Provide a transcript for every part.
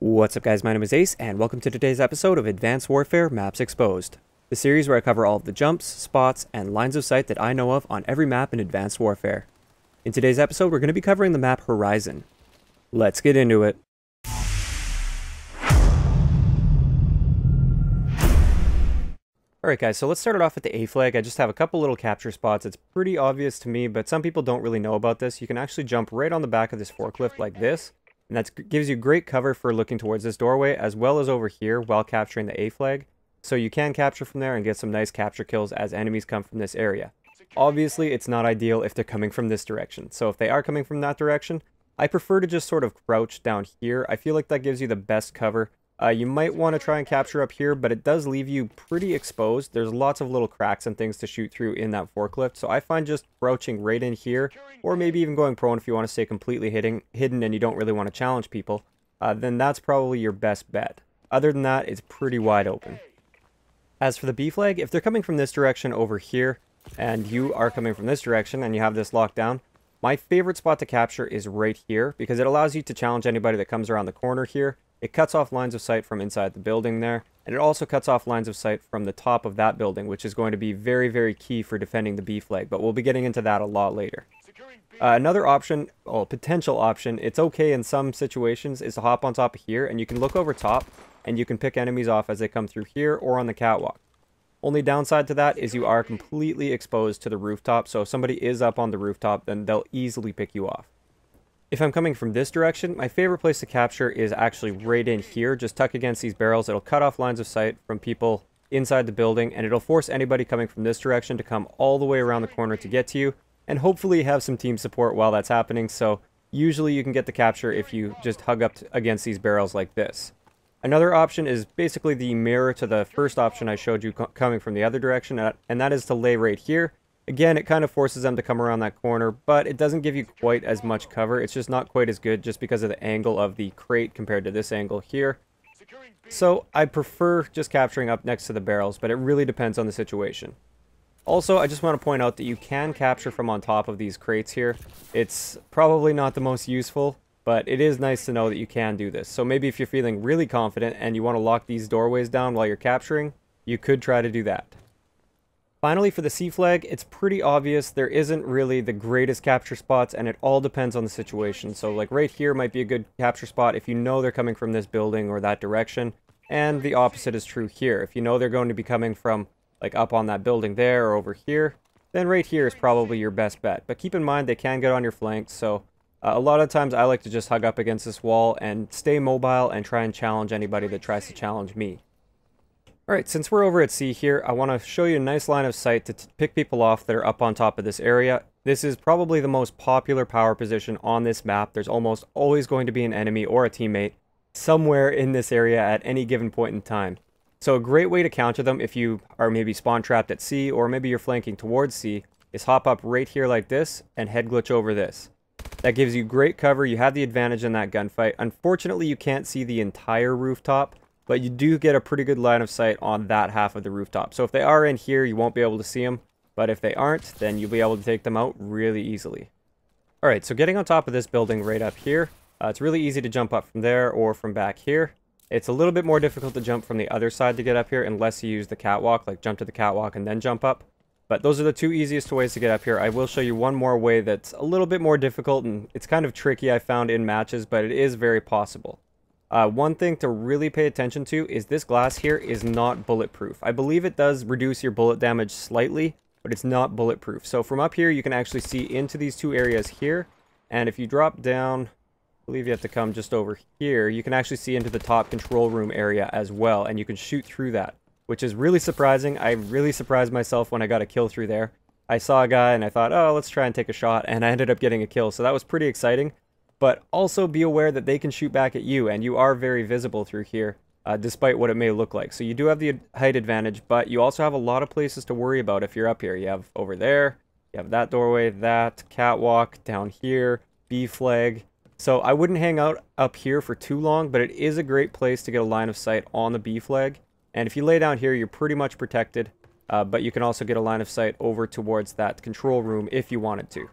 What's up guys, my name is Ace, and welcome to today's episode of Advanced Warfare Maps Exposed, the series where I cover all of the jumps, spots, and lines of sight that I know of on every map in Advanced Warfare. In today's episode, we're going to be covering the map Horizon. Let's get into it. Alright guys, so let's start it off with the A flag. I just have a couple little capture spots. It's pretty obvious to me, but some people don't really know about this. You can actually jump right on the back of this forklift like this. And that gives you great cover for looking towards this doorway, as well as over here while capturing the A flag. So you can capture from there and get some nice capture kills as enemies come from this area. Obviously, it's not ideal if they're coming from this direction. So if they are coming from that direction, I prefer to just sort of crouch down here. I feel like that gives you the best cover. You might want to try and capture up here, but it does leave you pretty exposed. There's lots of little cracks and things to shoot through in that forklift. So I find just crouching right in here, or maybe even going prone if you want to stay completely hidden and you don't really want to challenge people, then that's probably your best bet. Other than that, it's pretty wide open. As for the B flag, if they're coming from this direction over here, and you are coming from this direction and you have this locked down, my favorite spot to capture is right here, because it allows you to challenge anybody that comes around the corner here. It cuts off lines of sight from inside the building there, and it also cuts off lines of sight from the top of that building, which is going to be very, very key for defending the B flag, but we'll be getting into that a lot later. Another option, or potential option, it's okay in some situations, is to hop on top of here, and you can look over top, and you can pick enemies off as they come through here or on the catwalk. Only downside to that is you are completely exposed to the rooftop, so if somebody is up on the rooftop, then they'll easily pick you off. If I'm coming from this direction, my favorite place to capture is actually right in here. Just tuck against these barrels. It'll cut off lines of sight from people inside the building, and it'll force anybody coming from this direction to come all the way around the corner to get to you, and hopefully have some team support while that's happening. So usually you can get the capture if you just hug up against these barrels like this. Another option is basically the mirror to the first option I showed you coming from the other direction, and that is to lay right here. Again, it kind of forces them to come around that corner, but it doesn't give you quite as much cover. It's just not quite as good just because of the angle of the crate compared to this angle here. So I prefer just capturing up next to the barrels, but it really depends on the situation. Also, I just want to point out that you can capture from on top of these crates here. It's probably not the most useful, but it is nice to know that you can do this. So maybe if you're feeling really confident and you want to lock these doorways down while you're capturing, you could try to do that. Finally, for the C flag, it's pretty obvious there isn't really the greatest capture spots, and it all depends on the situation. So like right here might be a good capture spot if you know they're coming from this building or that direction, and the opposite is true here. If you know they're going to be coming from like up on that building there or over here, then right here is probably your best bet. But keep in mind they can get on your flanks, so a lot of times I like to just hug up against this wall and stay mobile and try and challenge anybody that tries to challenge me. Alright, since we're over at C here, I want to show you a nice line of sight to pick people off that are up on top of this area. This is probably the most popular power position on this map. There's almost always going to be an enemy or a teammate somewhere in this area at any given point in time. So a great way to counter them if you are maybe spawn trapped at C, or maybe you're flanking towards C, is hop up right here like this and head glitch over this. That gives you great cover. You have the advantage in that gunfight. Unfortunately, you can't see the entire rooftop, but you do get a pretty good line of sight on that half of the rooftop. So if they are in here, you won't be able to see them. But if they aren't, then you'll be able to take them out really easily. Alright, so getting on top of this building right up here, it's really easy to jump up from there or from back here. It's a little bit more difficult to jump from the other side to get up here unless you use the catwalk, like jump to the catwalk and then jump up. But those are the two easiest ways to get up here. I will show you one more way that's a little bit more difficult, and it's kind of tricky I found in matches, but it is very possible. One thing to really pay attention to is this glass here is not bulletproof. I believe it does reduce your bullet damage slightly, but it's not bulletproof. So from up here, you can actually see into these two areas here. And if you drop down, I believe you have to come just over here, you can actually see into the top control room area as well. And you can shoot through that, which is really surprising. I really surprised myself when I got a kill through there. I saw a guy and I thought, oh, let's try and take a shot. And I ended up getting a kill. So that was pretty exciting. But also be aware that they can shoot back at you, and you are very visible through here, despite what it may look like. So you do have the height advantage, but you also have a lot of places to worry about if you're up here. You have over there, you have that doorway, that catwalk, down here, B flag. So I wouldn't hang out up here for too long, but it is a great place to get a line of sight on the B flag. And if you lay down here, you're pretty much protected, but you can also get a line of sight over towards that control room if you wanted to.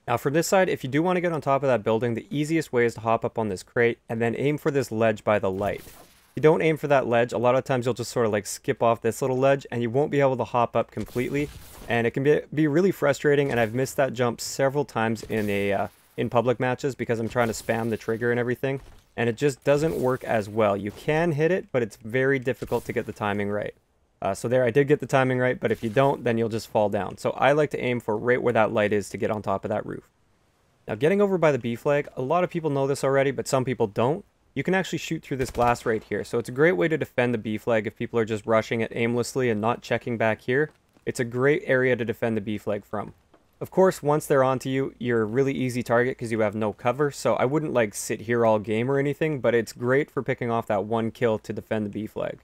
Now from this side, if you do want to get on top of that building, the easiest way is to hop up on this crate and then aim for this ledge by the light. If you don't aim for that ledge, a lot of times you'll just sort of like skip off this little ledge and you won't be able to hop up completely. And it can be really frustrating, and I've missed that jump several times in public matches because I'm trying to spam the trigger and everything. And it just doesn't work as well. You can hit it, but it's very difficult to get the timing right. So there, I did get the timing right, but if you don't, then you'll just fall down. So I like to aim for right where that light is to get on top of that roof. Now getting over by the B flag, a lot of people know this already, but some people don't. You can actually shoot through this glass right here. So it's a great way to defend the B flag if people are just rushing it aimlessly and not checking back here. It's a great area to defend the B flag from. Of course, once they're onto you, you're a really easy target because you have no cover, so I wouldn't like sit here all game or anything, but it's great for picking off that one kill to defend the B flag.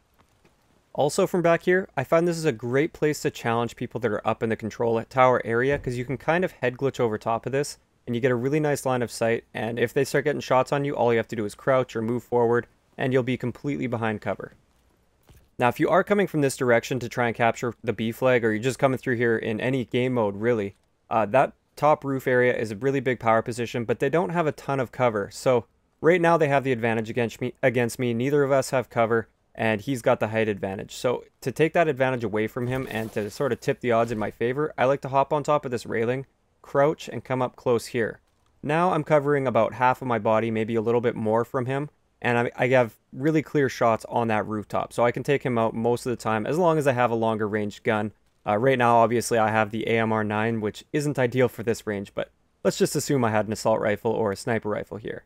Also from back here, I find this is a great place to challenge people that are up in the control tower area because you can kind of head glitch over top of this and you get a really nice line of sight, and if they start getting shots on you, all you have to do is crouch or move forward and you'll be completely behind cover. Now if you are coming from this direction to try and capture the B flag, or you're just coming through here in any game mode really, that top roof area is a really big power position, but they don't have a ton of cover. So right now they have the advantage against me. Neither of us have cover, and he's got the height advantage. So to take that advantage away from him and to sort of tip the odds in my favor, I like to hop on top of this railing, crouch, and come up close here. Now I'm covering about half of my body, maybe a little bit more from him, and I have really clear shots on that rooftop. So I can take him out most of the time as long as I have a longer range gun. Right now, obviously, I have the AMR-9, which isn't ideal for this range, but let's just assume I had an assault rifle or a sniper rifle here.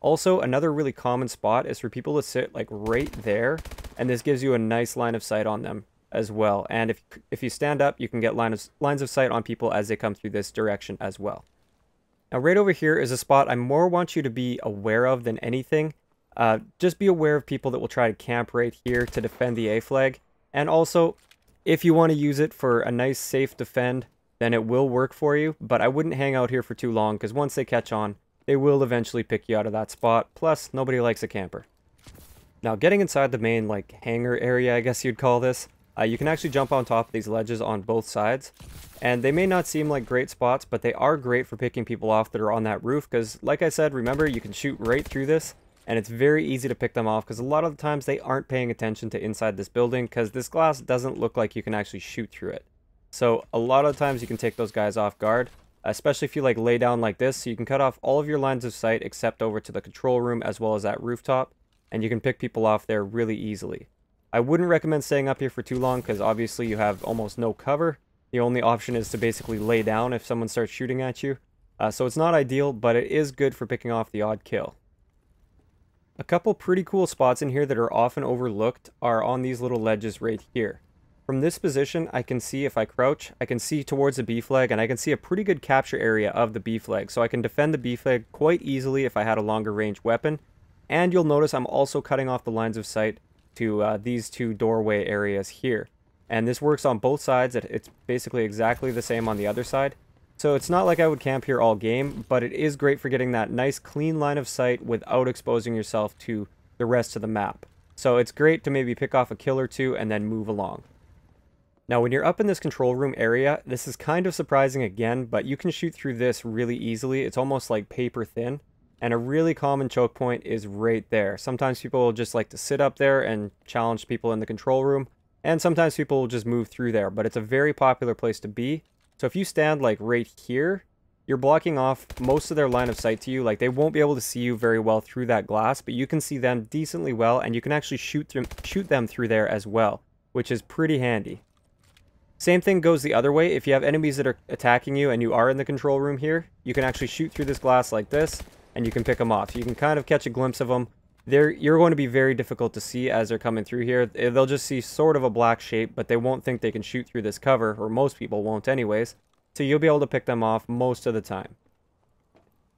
Also, another really common spot is for people to sit like right there, and this gives you a nice line of sight on them as well. And if you stand up, you can get lines of sight on people as they come through this direction as well. Now, right over here is a spot I more want you to be aware of than anything. Just be aware of people that will try to camp right here to defend the A flag, and also, if you want to use it for a nice safe defend, then it will work for you, but I wouldn't hang out here for too long because once they catch on, they will eventually pick you out of that spot. Plus, nobody likes a camper. Now, getting inside the main like hangar area, I guess you'd call this, you can actually jump on top of these ledges on both sides, and they may not seem like great spots, but they are great for picking people off that are on that roof because, like I said, remember, you can shoot right through this. And it's very easy to pick them off because a lot of the times they aren't paying attention to inside this building because this glass doesn't look like you can actually shoot through it. So a lot of times you can take those guys off guard, especially if you like lay down like this, so you can cut off all of your lines of sight except over to the control room as well as that rooftop, and you can pick people off there really easily. I wouldn't recommend staying up here for too long because obviously you have almost no cover. The only option is to basically lay down if someone starts shooting at you. So it's not ideal, but it is good for picking off the odd kill. A couple pretty cool spots in here that are often overlooked are on these little ledges right here. From this position, I can see if I crouch, I can see towards the B flag, and I can see a pretty good capture area of the B flag. So I can defend the B flag quite easily if I had a longer range weapon. And you'll notice I'm also cutting off the lines of sight to these two doorway areas here. And this works on both sides. It's basically exactly the same on the other side. So it's not like I would camp here all game, but it is great for getting that nice clean line of sight without exposing yourself to the rest of the map. So it's great to maybe pick off a kill or two and then move along. Now when you're up in this control room area, this is kind of surprising again, but you can shoot through this really easily. It's almost like paper thin. And a really common choke point is right there. Sometimes people will just like to sit up there and challenge people in the control room, and sometimes people will just move through there, but it's a very popular place to be. So if you stand like right here, you're blocking off most of their line of sight to you. Like they won't be able to see you very well through that glass, but you can see them decently well, and you can actually shoot them through there as well, which is pretty handy. Same thing goes the other way. If you have enemies that are attacking you and you are in the control room here, you can actually shoot through this glass like this, and you can pick them off. You can kind of catch a glimpse of them. You're going to be very difficult to see as they're coming through here. They'll just see sort of a black shape, but they won't think they can shoot through this cover, or most people won't anyways. So you'll be able to pick them off most of the time.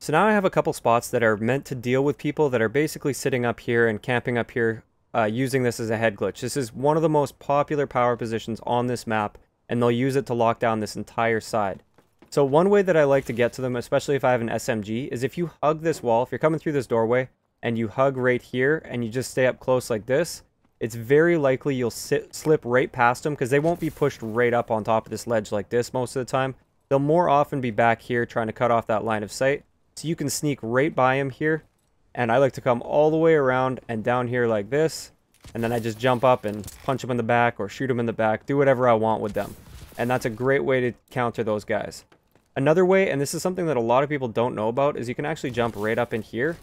So now I have a couple spots that are meant to deal with people that are basically sitting up here and camping up here, using this as a head glitch. This is one of the most popular power positions on this map, and they'll use it to lock down this entire side. So one way that I like to get to them, especially if I have an SMG, is if you hug this wall, if you're coming through this doorway, and you hug right here, and you just stay up close like this, it's very likely you'll slip right past them, because they won't be pushed right up on top of this ledge like this most of the time. they'll more often be back here trying to cut off that line of sight. So you can sneak right by them here. And I like to come all the way around and down here like this. And then I just jump up and punch them in the back or shoot them in the back. Do whatever I want with them. And that's a great way to counter those guys. Another way, and this is something that a lot of people don't know about, is you can actually jump right up in here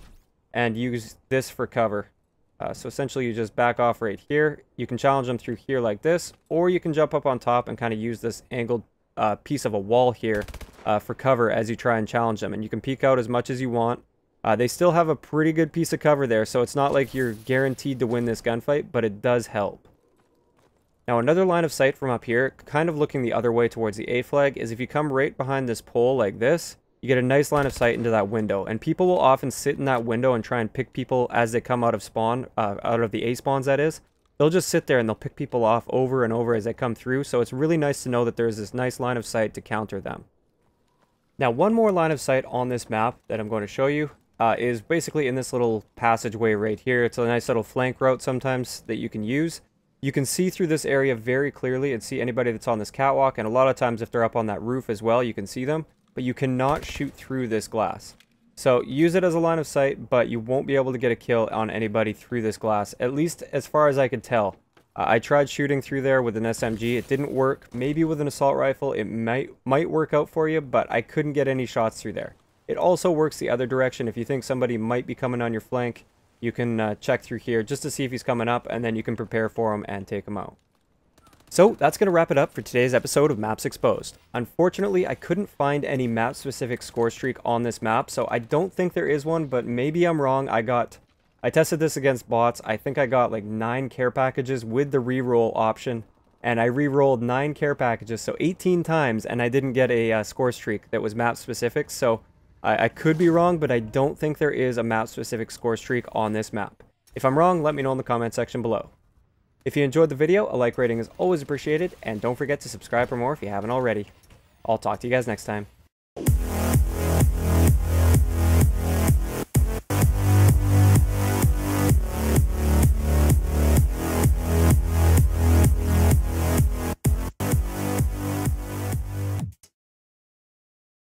and use this for cover. So essentially you just back off right here. You can challenge them through here like this, or you can jump up on top and kind of use this angled piece of a wall here for cover as you try and challenge them. And you can peek out as much as you want. They still have a pretty good piece of cover there, so it's not like you're guaranteed to win this gunfight, but it does help. Now another line of sight from up here, kind of looking the other way towards the A flag, is if you come right behind this pole like this, you get a nice line of sight into that window. And people will often sit in that window and try and pick people as they come out of spawn, out of the A spawns that is. They'll just sit there and they'll pick people off over and over as they come through, so it's really nice to know that there's this nice line of sight to counter them. Now one more line of sight on this map that I'm going to show you is basically in this little passageway right here. It's a nice little flank route sometimes that you can use. You can see through this area very clearly and see anybody that's on this catwalk, and a lot of times if they're up on that roof as well, you can see them, but you cannot shoot through this glass. So use it as a line of sight, but you won't be able to get a kill on anybody through this glass, at least as far as I could tell. I tried shooting through there with an SMG. It didn't work. Maybe with an assault rifle it might work out for you, but I couldn't get any shots through there. It also works the other direction. If you think somebody might be coming on your flank, you can check through here just to see if he's coming up, and then you can prepare for him and take him out. So that's going to wrap it up for today's episode of Maps Exposed. Unfortunately, I couldn't find any map-specific score streak on this map, so I don't think there is one, but maybe I'm wrong. I tested this against bots. I think I got like 9 care packages with the reroll option, and I re-rolled 9 care packages, so 18 times, and I didn't get a score streak that was map-specific, so I could be wrong, but I don't think there is a map-specific score streak on this map. If I'm wrong, let me know in the comment section below. If you enjoyed the video, a like rating is always appreciated, and don't forget to subscribe for more if you haven't already. I'll talk to you guys next time.